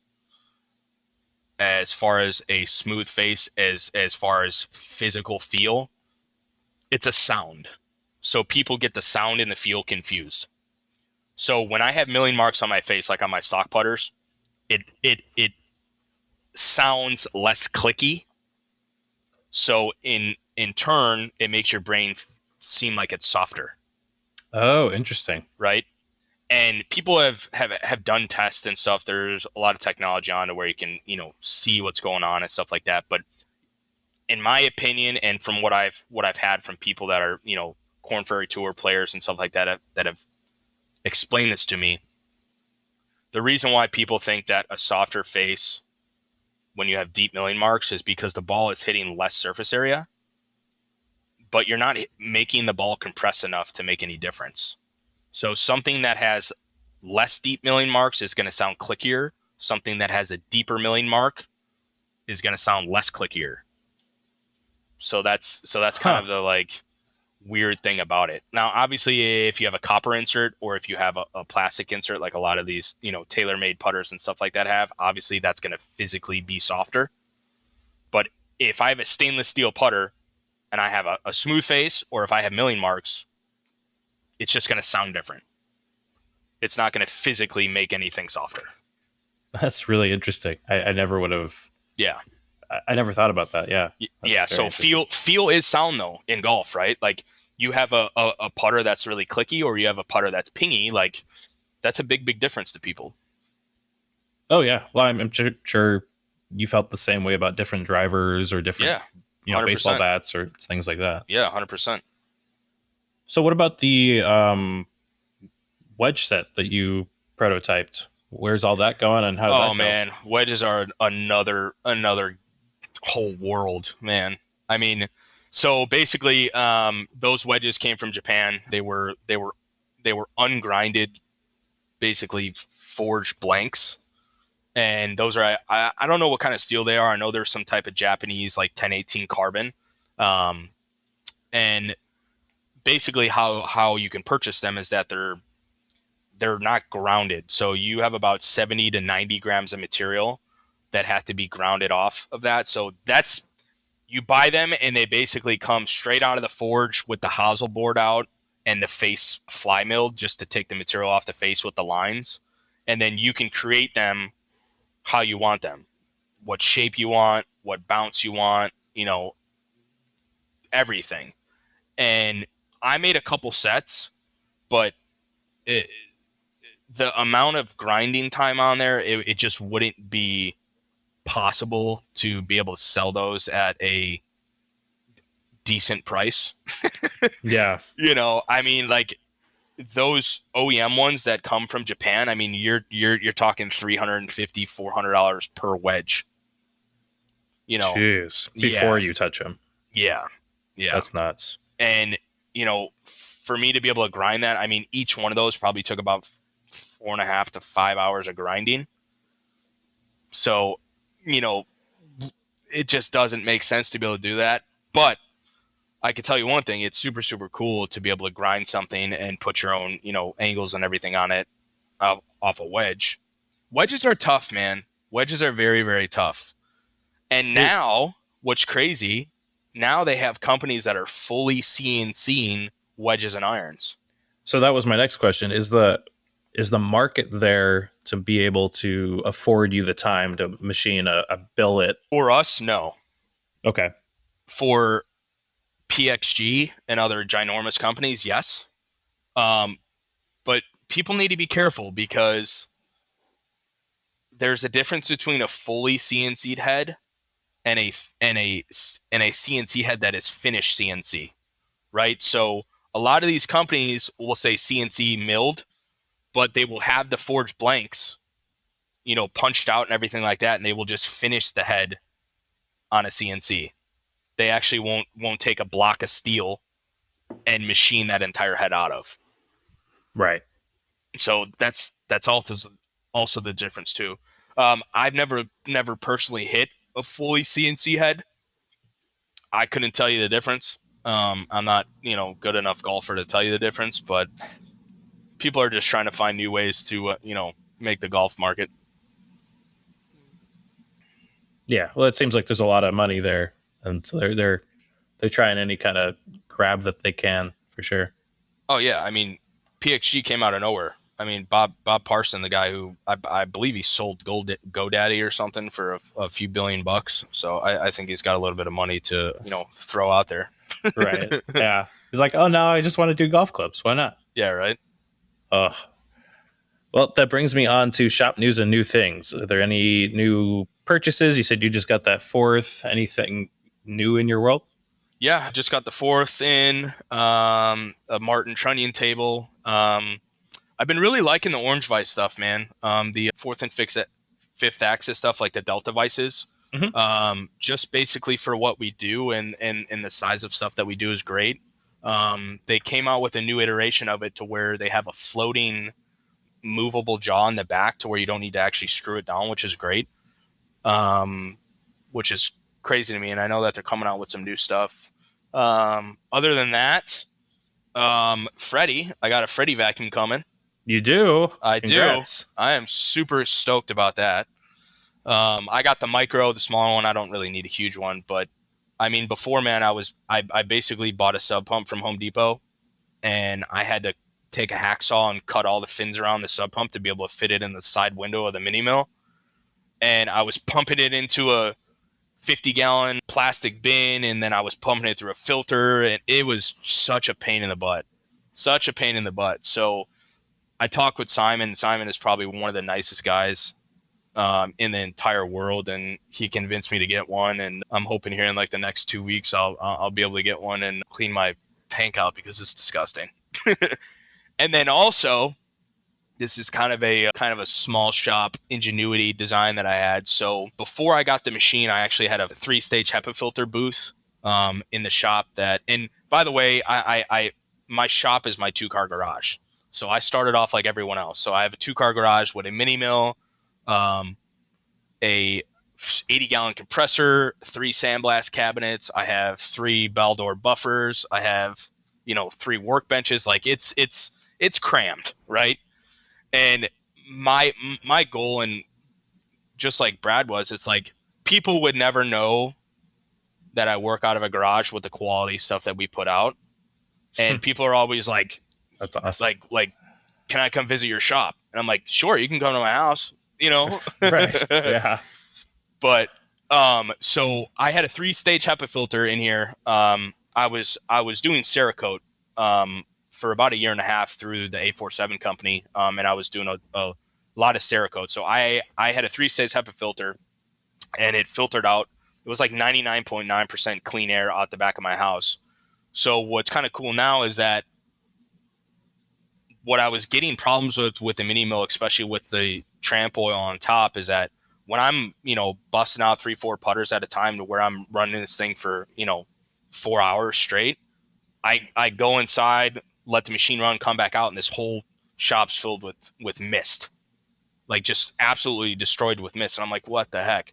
as far as a smooth face as far as physical feel. It's a sound. So people get the sound and the feel confused. So when I have milling marks on my face, like on my stock putters, it sounds less clicky. So in turn, it makes your brain seem like it's softer, Oh, interesting. right? And people have done tests and stuff. There's a lot of technology on to where you can see what's going on and stuff like that. But in my opinion, and from what I've had from people that are Corn Ferry Tour players and stuff like that have explained this to me, the reason why people think that a softer face when you have deep milling marks is because the ball is hitting less surface area, but you're not making the ball compress enough to make any difference. So something that has less deep milling marks is going to sound clickier. Something that has a deeper milling mark is going to sound less clickier. So that's kind of the like weird thing about it. Now, obviously, if you have a copper insert or if you have a plastic insert, like a lot of these, tailor-made putters and stuff like that have, obviously that's going to physically be softer. But if I have a stainless steel putter and I have a smooth face, or if I have milling marks, it's just going to sound different. It's not going to physically make anything softer. That's really interesting. I never would have. Yeah. I never thought about that. Yeah. Yeah. So feel is sound though in golf, right? Like you have a putter that's really clicky, or you have a putter that's pingy. Like that's a big difference to people. Oh yeah. Well, I'm sure you felt the same way about different drivers or different, Yeah. 100%. baseball bats or things like that. Yeah, 100%. So what about the wedge set that you prototyped? Where's all that going, and how did that go? Oh man, wedges are another whole world, man. I mean, so basically, those wedges came from Japan. They were ungrinded, basically forged blanks, and those are I don't know what kind of steel they are. I know there's some type of Japanese like 1018 carbon, and basically how you can purchase them is that they're not grounded. So you have about 70 to 90 grams of material that have to be grounded off of that. So that's, you buy them and they basically come straight out of the forge with the hosel board out and the face fly milled just to take the material off the face with the lines. And then you can create them how you want them, what shape you want, what bounce you want, everything. And I made a couple sets, but it, the amount of grinding time on there, it just wouldn't be possible to be able to sell those at a decent price. Yeah. I mean, like those OEM ones that come from Japan, I mean, you're talking $350, $400 per wedge. Jeez. Before Yeah, you touch them. yeah, yeah. That's nuts. And for me to be able to grind that, I mean, each one of those probably took about 4.5 to 5 hours of grinding. So, you know, it just doesn't make sense to be able to do that. But I can tell you one thing, it's super, super cool to be able to grind something and put your own, angles and everything on it off a wedge. Wedges are tough, man. Wedges are very, very tough. And Well, now, what's crazy, now they have companies that are fully CNCing wedges and irons. so that was my next question. Is the market there to be able to afford you the time to machine a billet? For us, no. Okay. For PXG and other ginormous companies, yes. But people need to be careful because there's a difference between a fully CNC'd head and a CNC head that is finished CNC, right? So a lot of these companies will say CNC milled, but they will have the forged blanks, punched out and everything like that, and they will just finish the head on a CNC. They actually won't take a block of steel and machine that entire head out of. Right. So that's also the difference too. I've never personally hit a fully CNC head. I couldn't tell you the difference. I'm not good enough golfer to tell you the difference, but people are just trying to find new ways to make the golf market. Yeah. Well, it seems like there's a lot of money there, and so they're trying any kind of grab that they can for sure. Oh yeah, I mean PXG came out of nowhere. I mean Bob Parson, the guy who I believe he sold GoDaddy or something for a few $billion. So I think he's got a little bit of money to throw out there. Right. Yeah. He's like, oh no, I just want to do golf clubs. Why not? Yeah, right. Ugh. Well, that brings me on to shop news and new things. Are there any new purchases? You said you just got that fourth. Anything new in your world? Yeah, I just got the fourth in a Martin Trunnion table. I've been really liking the Orange Vice stuff, man. The fourth and fifth axis stuff, like the Delta Vices. Mm-hmm. Just basically for what we do and the size of stuff that we do is great. They came out with a new iteration of it to where they have a floating movable jaw in the back to where you don't need to actually screw it down, which is great. Which is crazy to me. And I know that they're coming out with some new stuff. Other than that, Freddie, I got a Freddie vacuum coming. You do? I Congrats. do. I am super stoked about that. I got the micro, the smaller one. I don't really need a huge one, but I mean, before, man, I basically bought a sub pump from Home Depot, and I had to take a hacksaw and cut all the fins around the sub pump to be able to fit it in the side window of the mini mill. And I was pumping it into a 50-gallon plastic bin, and then I was pumping it through a filter, and it was such a pain in the butt. Such a pain in the butt. So I talked with Simon. Simon is probably one of the nicest guys in the entire world, and he convinced me to get one. And I'm hoping here in like the next 2 weeks, I'll be able to get one and clean my tank out because it's disgusting. And then also, this is kind of a small shop ingenuity design that I had. So before I got the machine, I actually had a 3-stage HEPA filter booth in the shop. And by the way, I my shop is my 2-car garage. So I started off like everyone else. So I have a 2-car garage with a mini mill, a 80-gallon compressor, 3 sandblast cabinets. I have 3 Baldor buffers. I have 3 workbenches. Like it's crammed, right? And my goal, and just like Brad was, it's like people would never know that I work out of a garage with the quality stuff that we put out. And people are always like, That's awesome. like, can I come visit your shop? And I'm like, sure, you can come to my house, Right. Yeah. But So I had a 3-stage HEPA filter in here. I was doing Cerakote for about a year and a half through the A47 company, and I was doing a lot of Cerakote. So I had a 3-stage HEPA filter, and it filtered out. It was like 99.9% clean air out the back of my house. So what's kind of cool now is that what I was getting problems with the mini mill, especially with the tramp oil on top, is that when I'm, busting out 3-4 putters at a time to where I'm running this thing for, 4 hours straight, I go inside, let the machine run, come back out, and this whole shop's filled with mist, like just absolutely destroyed with mist. And I'm like, what the heck?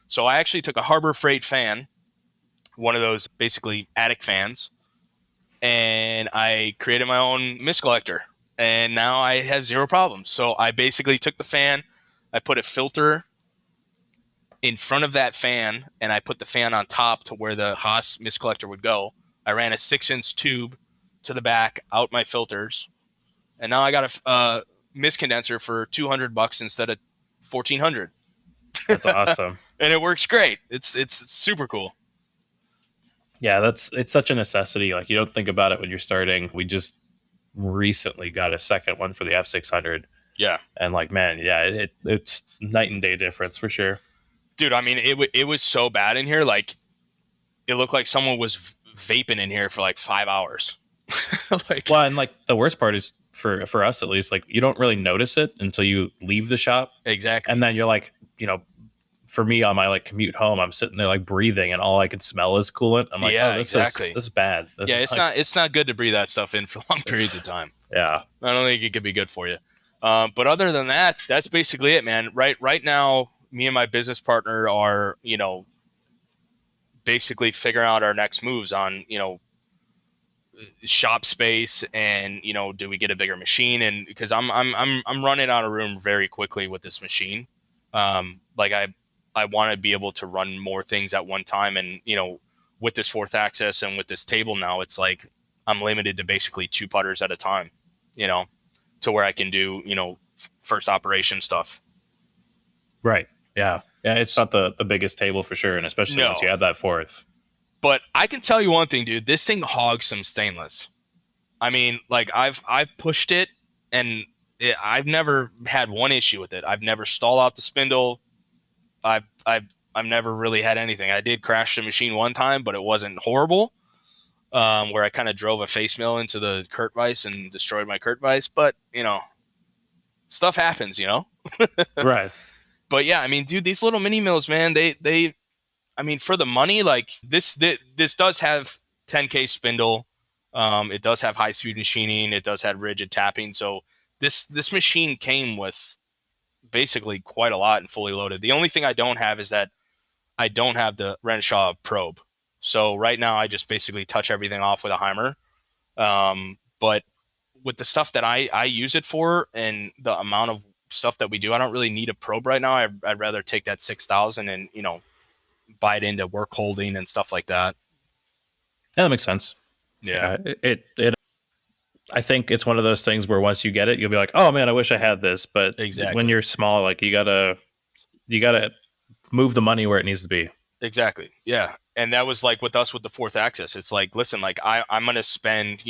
So I actually took a Harbor Freight fan, one of those basically attic fans, and I created my own mist collector. And now I have zero problems. So I basically took the fan, I put a filter in front of that fan, and I put the fan on top to where the Haas mist collector would go. I ran a 6-inch tube to the back, out my filters, and now I got a mist condenser for $200 instead of $1,400. That's awesome. And it works great. It's super cool. Yeah, it's such a necessity. Like, you don't think about it when you're starting. We just recently got a second one for the F600. Yeah. And like, man, yeah, it's night and day difference for sure. Dude, I mean, it was so bad in here. Like, it looked like someone was vaping in here for like 5 hours. Well, and like the worst part is for us at least, like you don't really notice it until you leave the shop. Exactly. And then you're like, for me on my like commute home, I'm sitting there like breathing, and all I can smell is coolant. I'm like, yeah, oh, exactly. This is bad. It's not good to breathe that stuff in for long periods of time. Yeah, I don't think it could be good for you. But other than that, that's basically it, man. Right now, me and my business partner are, basically figuring out our next moves on, shop space, and do we get a bigger machine? And because I'm running out of room very quickly with this machine. Like I want to be able to run more things at one time, and with this fourth axis and with this table now, it's like I'm limited to basically 2 putters at a time, to where I can do first operation stuff. right. Yeah, it's not the biggest table for sure, and especially once you add that fourth. But I can tell you one thing, dude. This thing hogs some stainless. I mean, like I've pushed it, and I've never had one issue with it. I've never stalled out the spindle. I've never really had anything. I did crash the machine one time, but it wasn't horrible. Where I kind of drove a face mill into the Kurt vise and destroyed my Kurt vise. But stuff happens, Right. But yeah, I mean, dude, these little mini mills, man, I mean, for the money, like this does have 10K spindle. It does have high speed machining. It does have rigid tapping. So this machine came with basically quite a lot and fully loaded. The only thing I don't have is that I don't have the Renshaw probe. So right now I just basically touch everything off with a Heimer. But with the stuff that I use it for and the amount of stuff that we do, I don't really need a probe right now. I'd rather take that 6,000 and, buy it into work holding and stuff like that. Yeah, that makes sense. Yeah. It I think it's one of those things where once you get it, you'll be like, oh man, I wish I had this. But Exactly. when you're small, like you gotta move the money where it needs to be. Exactly. Yeah. And that was like with us with the fourth axis. It's like, listen, like I'm going to spend,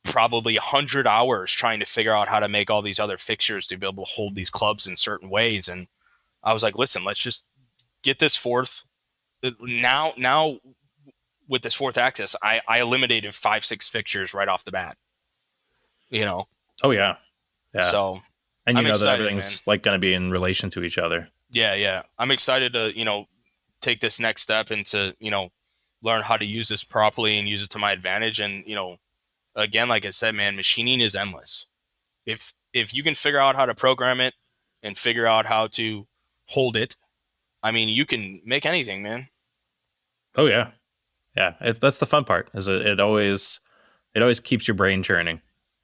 probably 100 hours trying to figure out how to make all these other fixtures to be able to hold these clubs in certain ways. And I was like, listen, let's just get this fourth. Now with this fourth axis, I eliminated 5-6 fixtures right off the bat. Oh yeah. Yeah. So and I'm that excited, everything's man. like going to be in relation to each other. Yeah. I'm excited to, take this next step and to, learn how to use this properly and use it to my advantage. And, again, like I said, man, machining is endless. If you can figure out how to program it and figure out how to hold it, I mean, you can make anything, man. Oh yeah. Yeah. That's the fun part, is it always keeps your brain churning.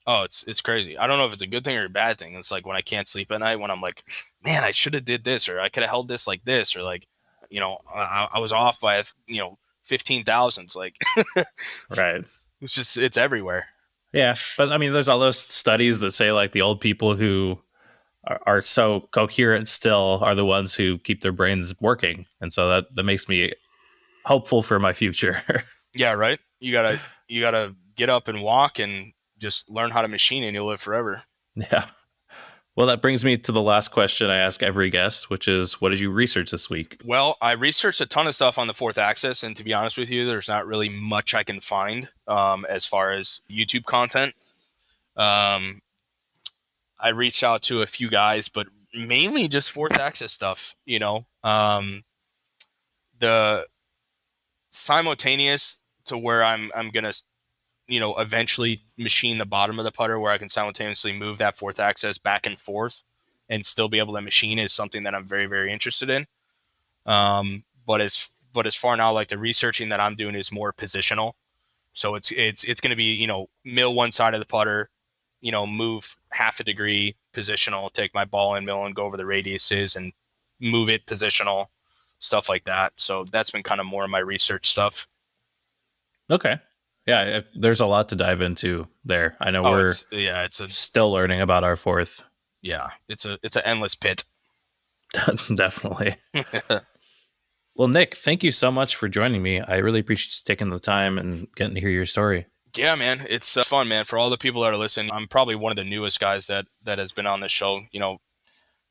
Oh, it's crazy. I don't know if it's a good thing or a bad thing. It's like when I can't sleep at night, when I'm like, man, I should have did this, or I could have held this like this, or like, I was off by 15 thousandths. Like, right. It's everywhere. Yeah, but I mean, there's all those studies that say like the old people who are so coherent still are the ones who keep their brains working. And so that makes me hopeful for my future. Yeah, right. You gotta get up and walk and just learn how to machine, and you'll live forever. Yeah. Well, that brings me to the last question I ask every guest, which is, what did you research this week? Well, I researched a ton of stuff on the fourth axis, and to be honest with you, there's not really much I can find as far as YouTube content. Um, I reached out to a few guys, but mainly just fourth axis stuff. The simultaneous to where I'm gonna eventually machine the bottom of the putter where I can simultaneously move that fourth axis back and forth and still be able to machine is something that I'm very, very interested in. But as far now, like the researching that I'm doing is more positional. So it's going to be, mill one side of the putter, move half a degree positional, take my ball and mill and go over the radiuses and move it positional, stuff like that. So that's been kind of more of my research stuff. Okay. Yeah, there's a lot to dive into there. I know Oh, we're it's still learning about our fourth. it's an endless pit. Definitely. Well, Nick, thank you so much for joining me. I really appreciate you taking the time and getting to hear your story. Yeah, man, it's fun, man. For all the people that are listening, I'm probably one of the newest guys that has been on this show.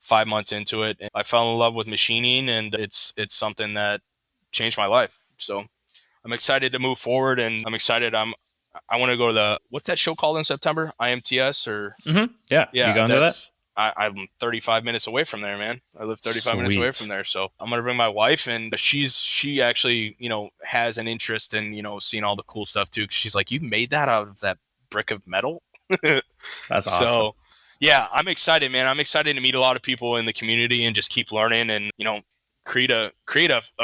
5 months into it, I fell in love with machining, and it's something that changed my life. So I'm excited to move forward, and I'm excited. I want to go to what's that show called in September? IMTS or Yeah, you yeah, going to that? I'm 35 minutes away from there, man. I live 35 minutes away Sweet. from there, so I'm gonna bring my wife, and she actually has an interest in seeing all the cool stuff too. 'Cause she's like, you made that out of that brick of metal. That's awesome. So yeah, I'm excited, man. I'm excited to meet a lot of people in the community and just keep learning and create a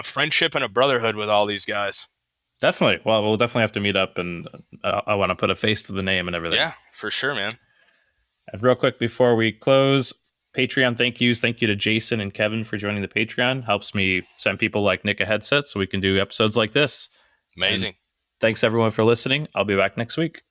friendship and a brotherhood with all these guys. Definitely. Well, we'll definitely have to meet up, and I want to put a face to the name and everything. Yeah, for sure, man. And real quick before we close, Patreon thank yous. Thank you to Jason and Kevin for joining the Patreon. Helps me send people like Nick a headset so we can do episodes like this. Amazing. And thanks everyone for listening. I'll be back next week.